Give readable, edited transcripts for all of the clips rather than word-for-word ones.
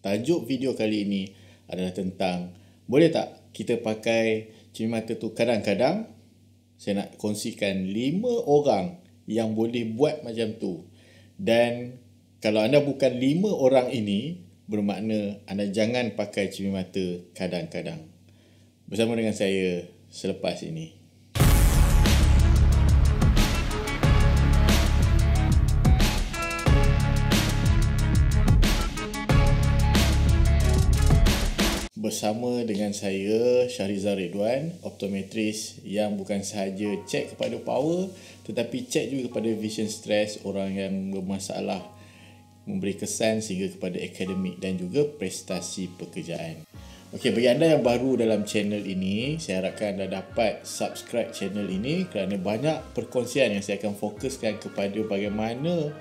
Tajuk video kali ini adalah tentang boleh tak kita pakai cermin mata tu kadang-kadang. Saya nak kongsikan 5 orang yang boleh buat macam tu. Dan kalau anda bukan 5 orang ini, bermakna anda jangan pakai cermin mata kadang-kadang. Bersama dengan saya selepas ini. Bersama dengan saya Syahrizal Ridwan, optometris yang bukan sahaja cek kepada power tetapi cek juga kepada vision stress orang yang bermasalah, memberi kesan sehingga kepada akademik dan juga prestasi pekerjaan. Okey, bagi anda yang baru dalam channel ini, saya harapkan anda dapat subscribe channel ini kerana banyak perkongsian yang saya akan fokuskan kepada bagaimana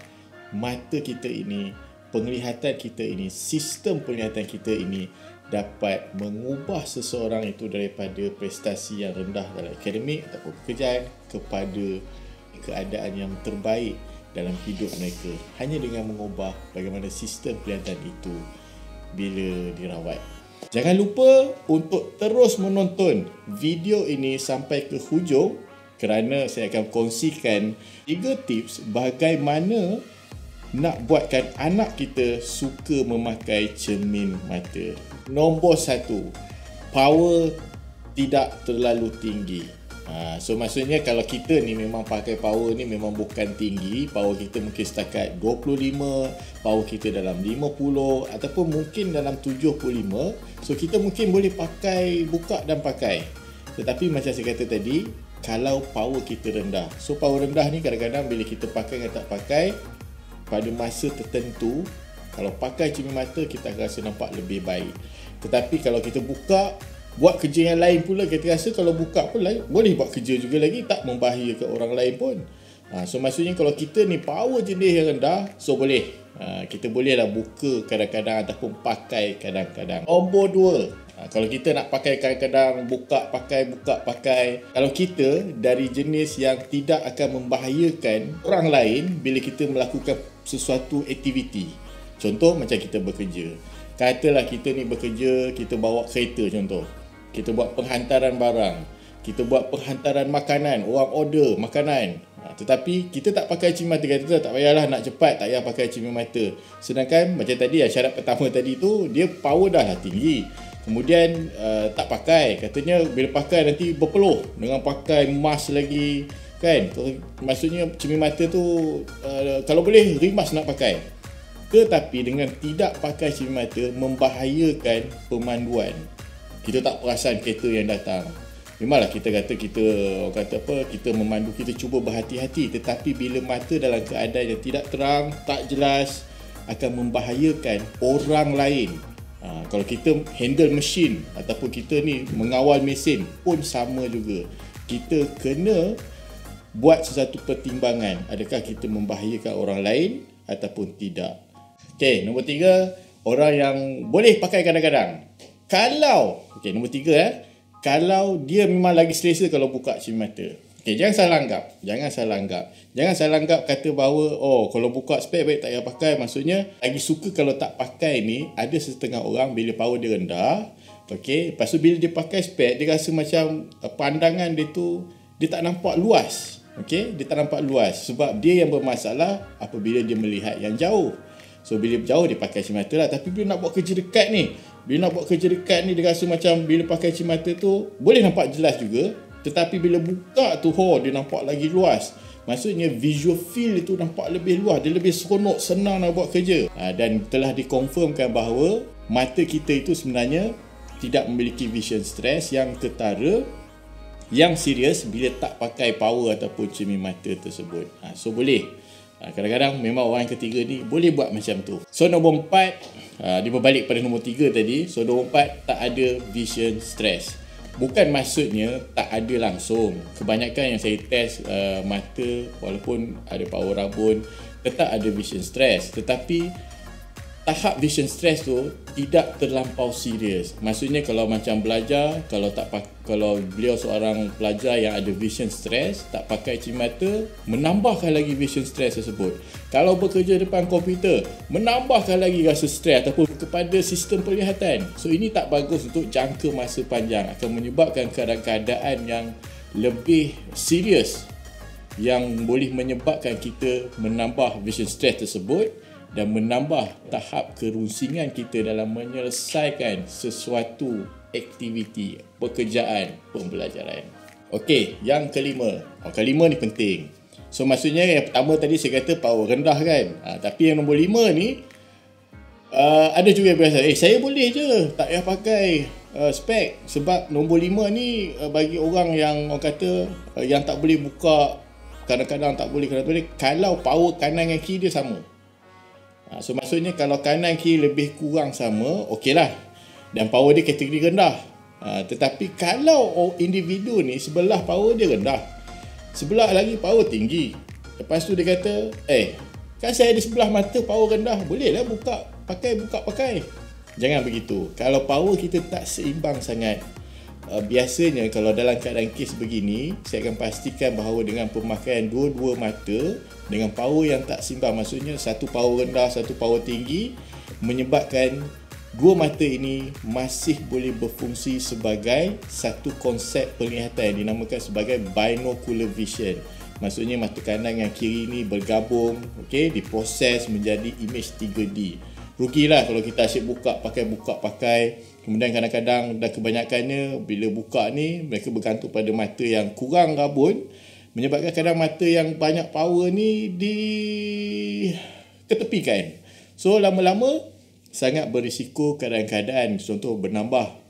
mata kita ini, penglihatan kita ini, sistem penglihatan kita ini dapat mengubah seseorang itu daripada prestasi yang rendah dalam akademik ataupun pekerjaan kepada keadaan yang terbaik dalam hidup mereka hanya dengan mengubah bagaimana sistem penglihatan itu bila dirawat. Jangan lupa untuk terus menonton video ini sampai ke hujung kerana saya akan kongsikan 3 tips bagaimana nak buatkan anak kita suka memakai cermin mata. Nombor 1, power tidak terlalu tinggi. So maksudnya kalau kita ni memang pakai power ni memang bukan tinggi, power kita mungkin setakat 25, power kita dalam 50 ataupun mungkin dalam 75. So kita mungkin boleh pakai, buka dan pakai. Tetapi macam saya kata tadi, kalau power kita rendah. So power rendah ni kadang-kadang bila kita pakai dan tak pakai, pada masa tertentu, kalau pakai cermin mata kita akan rasa nampak lebih baik. Tetapi kalau kita buka, buat kerja yang lain pula, kita rasa kalau buka pun boleh buat kerja juga lagi, tak membahayakan orang lain pun. So maksudnya kalau kita ni power jenis yang rendah, so boleh. Kita bolehlah buka kadang-kadang ataupun pakai kadang-kadang. Nombor 2, kalau kita nak pakai kadang-kadang, buka pakai. Kalau kita dari jenis yang tidak akan membahayakan orang lain bila kita melakukan sesuatu aktiviti. Contoh macam kita bekerja. Katalah kita ni bekerja, kita bawa kereta contoh. Kita buat penghantaran barang. Kita buat penghantaran makanan, orang order makanan. Tetapi kita tak pakai cermin mata, kata tak payahlah nak cepat, tak payah pakai cermin mata. Sedangkan macam tadi syarat pertama tadi tu, dia power dah lah tinggi. Kemudian tak pakai, katanya bila pakai nanti berpeluh dengan pakai mask lagi kan. Maksudnya cermin mata tu kalau boleh rimas nak pakai. Tetapi dengan tidak pakai cermin mata membahayakan pemanduan. Kita tak perasan kereta yang datang. Memanglah kita kata kita memandu, kita cuba berhati-hati, tetapi bila mata dalam keadaan yang tidak terang, tak jelas, akan membahayakan orang lain. Kalau kita handle mesin ataupun kita ni mengawal mesin pun sama juga. Kita kena buat sesuatu pertimbangan, adakah kita membahayakan orang lain ataupun tidak. Okey, nombor 3, orang yang boleh pakai kadang-kadang. Nombor 3 kalau dia memang lagi selesa kalau buka cermin mata. Okey, jangan salah anggap kata bahawa kalau buka spek baik tak payah pakai. Maksudnya lagi suka kalau tak pakai ni, ada setengah orang bila power dia rendah, okey, lepas tu bila dia pakai spek dia rasa macam pandangan dia tu dia tak nampak luas. Okey, dia tak nampak luas sebab dia yang bermasalah apabila dia melihat yang jauh. So bila jauh dia pakai cermin mata lah, tapi bila nak buat kerja dekat ni, dia rasa macam bila pakai cermin mata tu boleh nampak jelas juga, tetapi bila buka tu dia nampak lagi luas. Maksudnya visual field itu nampak lebih luas, dia lebih seronok, senang nak buat kerja. Dan telah dikonfirmkan bahawa mata kita itu sebenarnya tidak memiliki vision stress yang ketara, yang serius bila tak pakai power ataupun cermin mata tersebut. So boleh. Kadang-kadang memang orang yang ketiga ni boleh buat macam tu. So nombor 4, dia berbalik pada nombor 3 tadi. So nombor 4, tak ada vision stress. Bukan maksudnya tak ada langsung. Kebanyakan yang saya test mata, walaupun ada power rabun, tetap ada vision stress. Tetapi tahap vision stress tu tidak terlampau serius. Maksudnya kalau macam belajar, kalau beliau seorang pelajar yang ada vision stress, tak pakai cermin mata, menambahkan lagi vision stress tersebut. Kalau bekerja depan komputer, menambahkan lagi rasa stres ataupun kepada sistem penglihatan. So ini tak bagus untuk jangka masa panjang, akan menyebabkan keadaan yang lebih serius yang boleh menyebabkan kita menambah vision stress tersebut dan menambah tahap kerusingan kita dalam menyelesaikan sesuatu aktiviti, pekerjaan, pembelajaran. Okey, yang kelima. Kelima ni penting. So maksudnya yang pertama tadi saya kata power rendah kan. Tapi yang nombor 5 ni ada juga yang biasa, saya boleh je, tak payah pakai spek. Sebab nombor 5 ni bagi orang yang orang kata yang tak boleh buka, kadang-kadang tak boleh, kalau power kanan dengan kiri dia sama. So maksudnya kalau kanan kiri lebih kurang sama, okey lah, dan power dia kategori rendah. Tetapi kalau individu ni sebelah power dia rendah, sebelah lagi power tinggi, lepas tu dia kata kan saya ada sebelah mata power rendah, boleh lah buka pakai. Jangan begitu. Kalau power kita tak seimbang sangat, biasanya kalau dalam keadaan kes begini, saya akan pastikan bahawa dengan pemakaian dua-dua mata dengan power yang tak seimbang, maksudnya satu power rendah, satu power tinggi, menyebabkan dua mata ini masih boleh berfungsi sebagai satu konsep penglihatan yang dinamakan sebagai binocular vision. Maksudnya mata kanan dengan kiri ini bergabung, diproses menjadi image 3D. Rugilah kalau kita asyik buka pakai. Kemudian kadang-kadang dan kebanyakannya bila buka ni mereka bergantung pada mata yang kurang rabun, menyebabkan kadang mata yang banyak power ni diketepikan. So lama-lama sangat berisiko keadaan-keadaan, contoh bernambah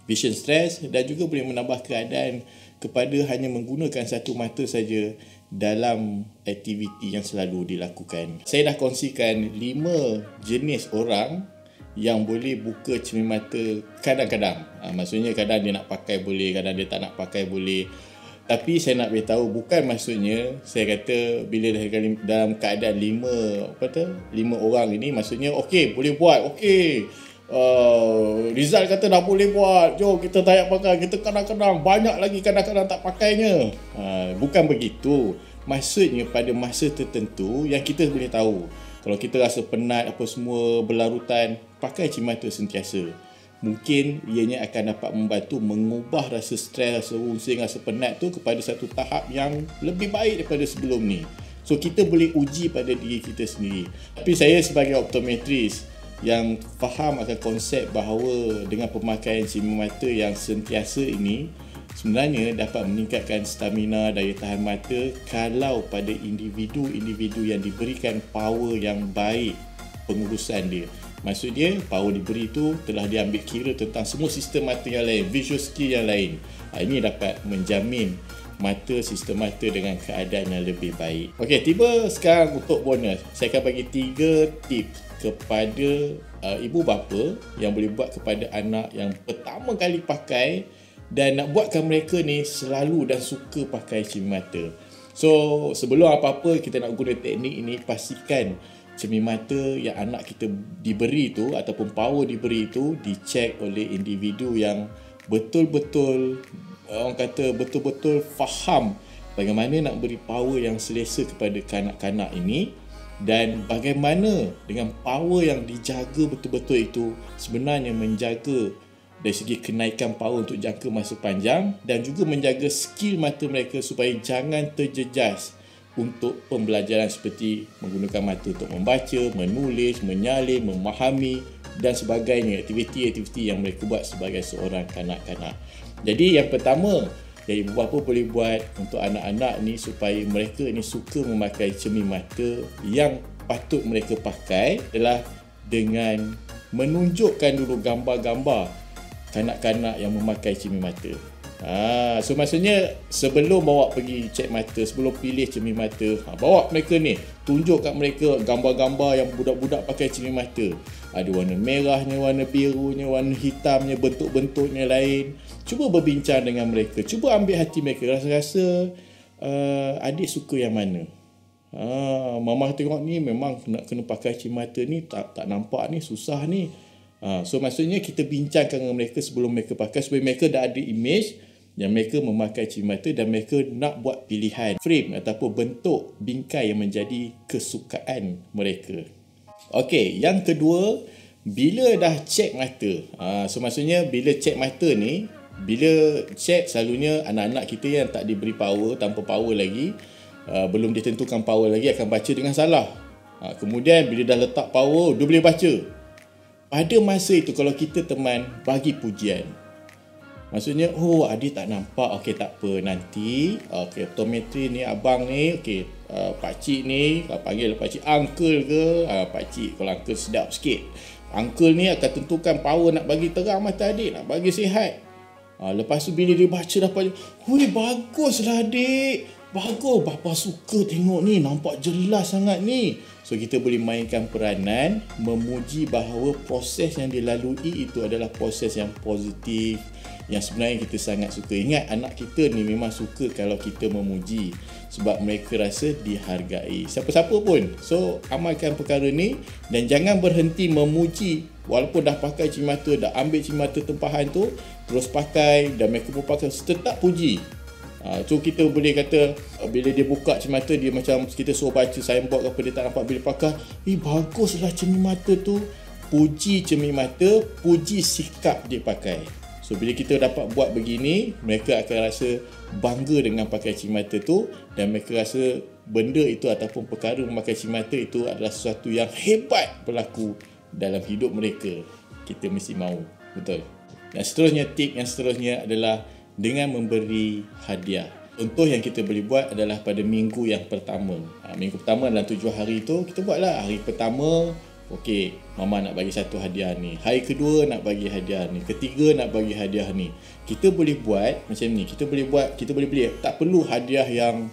vision stress dan juga boleh menambah keadaan kepada hanya menggunakan satu mata saja dalam aktiviti yang selalu dilakukan. Saya dah kongsikan 5 jenis orang yang boleh buka cermin mata kadang-kadang. Maksudnya kadang dia nak pakai boleh, kadang dia tak nak pakai boleh. Tapi saya nak beritahu, bukan maksudnya saya kata bila dalam keadaan 5 orang ini, maksudnya okey boleh buat, okey Rizal kata dah boleh buat, jom kita tak payah pakai, kita kadang-kadang banyak lagi kadang-kadang tak pakainya. Bukan begitu. Maksudnya pada masa tertentu yang kita boleh tahu, kalau kita rasa penat apa semua berlarutan, pakai cermin mata sentiasa. Mungkin ianya akan dapat membantu mengubah rasa stres, rasa rusing, rasa penat tu kepada satu tahap yang lebih baik daripada sebelum ni. So kita boleh uji pada diri kita sendiri. Tapi saya sebagai optometris yang faham akan konsep bahawa dengan pemakaian cermin mata yang sentiasa ini sebenarnya dapat meningkatkan stamina, daya tahan mata kalau pada individu-individu yang diberikan power yang baik pengurusan dia. Maksud dia, power diberi itu telah diambil kira tentang semua sistem mata yang lain, visual skill yang lain. Ini dapat menjamin sistem mata dengan keadaan yang lebih baik. Okey, tiba sekarang untuk bonus. Saya akan bagi 3 tips kepada ibu bapa yang boleh buat kepada anak yang pertama kali pakai dan nak buatkan mereka ni selalu dan suka pakai cermin mata. So, sebelum apa-apa kita nak guna teknik ini, pastikan cermin mata yang anak kita diberi itu ataupun power diberi itu dicek oleh individu yang betul-betul orang kata betul-betul faham bagaimana nak beri power yang selesa kepada kanak-kanak ini, dan bagaimana dengan power yang dijaga betul-betul itu sebenarnya menjaga dari segi kenaikan power untuk jangka masa panjang dan juga menjaga skill mata mereka supaya jangan terjejas untuk pembelajaran seperti menggunakan mata untuk membaca, menulis, menyalin, memahami dan sebagainya, aktiviti-aktiviti yang mereka buat sebagai seorang kanak-kanak. Jadi yang pertama yang ibu bapa boleh buat untuk anak-anak ni supaya mereka ni suka memakai cermin mata yang patut mereka pakai adalah dengan menunjukkan dulu gambar-gambar kanak-kanak yang memakai cermin mata. So maksudnya sebelum bawa pergi cek mata, sebelum pilih cermin mata, bawa mereka ni, tunjuk kat mereka gambar-gambar yang budak-budak pakai cermin mata. Ada warna merahnya, warna birunya, warna hitamnya, bentuk-bentuknya lain. Cuba berbincang dengan mereka, cuba ambil hati mereka, rasa-rasa adik suka yang mana. Mama tengok ni memang nak kena pakai cermin mata ni, tak nampak ni, susah ni. So maksudnya kita bincangkan dengan mereka sebelum mereka pakai, supaya mereka dah ada image yang mereka memakai cermin mata dan mereka nak buat pilihan frame ataupun bentuk bingkai yang menjadi kesukaan mereka. Okey, yang kedua, bila dah cek mata. So maksudnya bila cek mata ni, bila cek selalunya anak-anak kita yang tak diberi power, tanpa power lagi, belum ditentukan power lagi, akan baca dengan salah. Kemudian bila dah letak power, dia boleh baca. Pada masa itu kalau kita teman bagi pujian, maksudnya, adik tak nampak, okey tak apa, nanti optometri ni abang ni, okey pakcik ni, panggil pakcik uncle ke, pakcik kalau uncle sedap sikit, uncle ni akan tentukan power nak bagi terang mata adik, nak bagi sihat. Lepas tu bila dia baca dapat, baguslah adik, bagus, bapa suka tengok ni, nampak jelas sangat ni. So kita boleh mainkan peranan memuji bahawa proses yang dilalui itu adalah proses yang positif, yang sebenarnya kita sangat suka. Ingat, anak kita ni memang suka kalau kita memuji, sebab mereka rasa dihargai, siapa-siapa pun. So amalkan perkara ni dan jangan berhenti memuji. Walaupun dah pakai cermin mata, dah ambil cermin mata tempahan tu, terus pakai dan mereka pun pakai, tetap puji. So kita boleh kata bila dia buka cermin mata, dia macam kita suruh baca signboard apa, dia tak nampak. Bila pakai, baguslah cermin mata tu. Puji cermin mata, puji sikap dia pakai. So bila kita dapat buat begini, mereka akan rasa bangga dengan pakai cermin mata tu, dan mereka rasa benda itu ataupun perkara memakai cermin mata itu adalah sesuatu yang hebat berlaku dalam hidup mereka. Kita mesti mahu, betul. Dan seterusnya, tip yang seterusnya adalah dengan memberi hadiah. Contoh yang kita boleh buat adalah pada minggu yang pertama. Minggu pertama dalam 7 hari tu, kita buatlah. Hari pertama, okey, mama nak bagi satu hadiah ni. Hari kedua nak bagi hadiah ni. Ketiga nak bagi hadiah ni. Kita boleh buat macam ni. Kita boleh beli. Tak perlu hadiah yang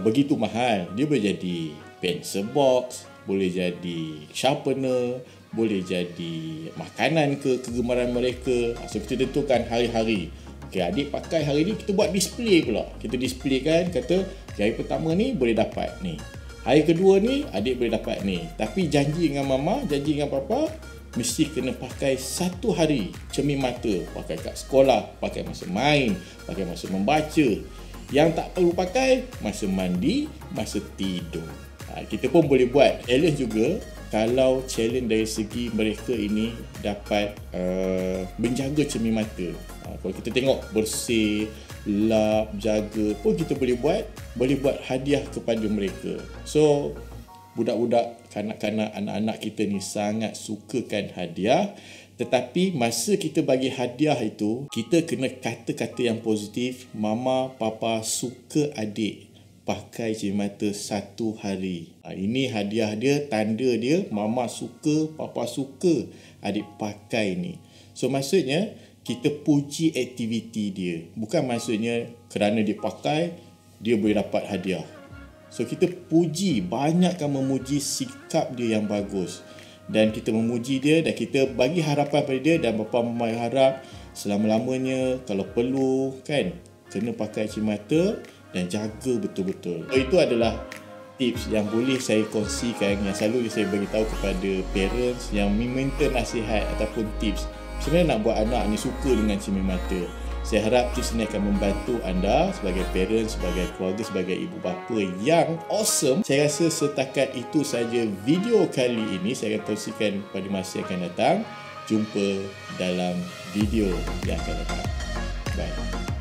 begitu mahal. Dia boleh jadi pencil box, boleh jadi sharpener, boleh jadi makanan kegemaran mereka. So kita tentukan hari-hari. Okay, adik pakai hari ni, kita buat display pula. Kita display kan, kata hari pertama ni boleh dapat ni, hari kedua ni adik boleh dapat ni. Tapi janji dengan mama, janji dengan papa, mesti kena pakai satu hari cermin mata. Pakai kat sekolah, pakai masa main, pakai masa membaca. Yang tak perlu pakai masa mandi, masa tidur. Kita pun boleh buat challenge juga. Kalau challenge dari segi mereka ini dapat menjaga cermin mata. Kalau kita tengok bersih, lap, jaga pun kita boleh buat hadiah kepada mereka. So budak-budak, kanak-kanak, anak-anak kita ni sangat sukakan hadiah. Tetapi masa kita bagi hadiah itu, kita kena kata-kata yang positif. Mama, papa suka adik pakai cermin mata satu hari. Ini hadiah dia, tanda dia, mama suka, papa suka adik pakai ni. So maksudnya kita puji aktiviti dia. Bukan maksudnya kerana dia pakai, dia boleh dapat hadiah. So kita puji, banyakkan memuji sikap dia yang bagus. Dan kita memuji dia dan kita bagi harapan pada dia, dan bapa mama harap selama-lamanya kalau perlu kan, kena pakai cermin mata dan jaga betul-betul. So, itu adalah tips yang boleh saya kongsikan, yang selalu saya beritahu kepada parents yang meminta nasihat ataupun tips. Sebenarnya nak buat anak ni suka dengan cermin mata. Saya harap tips ini akan membantu anda sebagai parents, sebagai keluarga, sebagai ibu bapa yang awesome. Saya rasa setakat itu saja video kali ini. Saya akan kongsikan pada masa yang akan datang. Jumpa dalam video yang akan datang. Bye.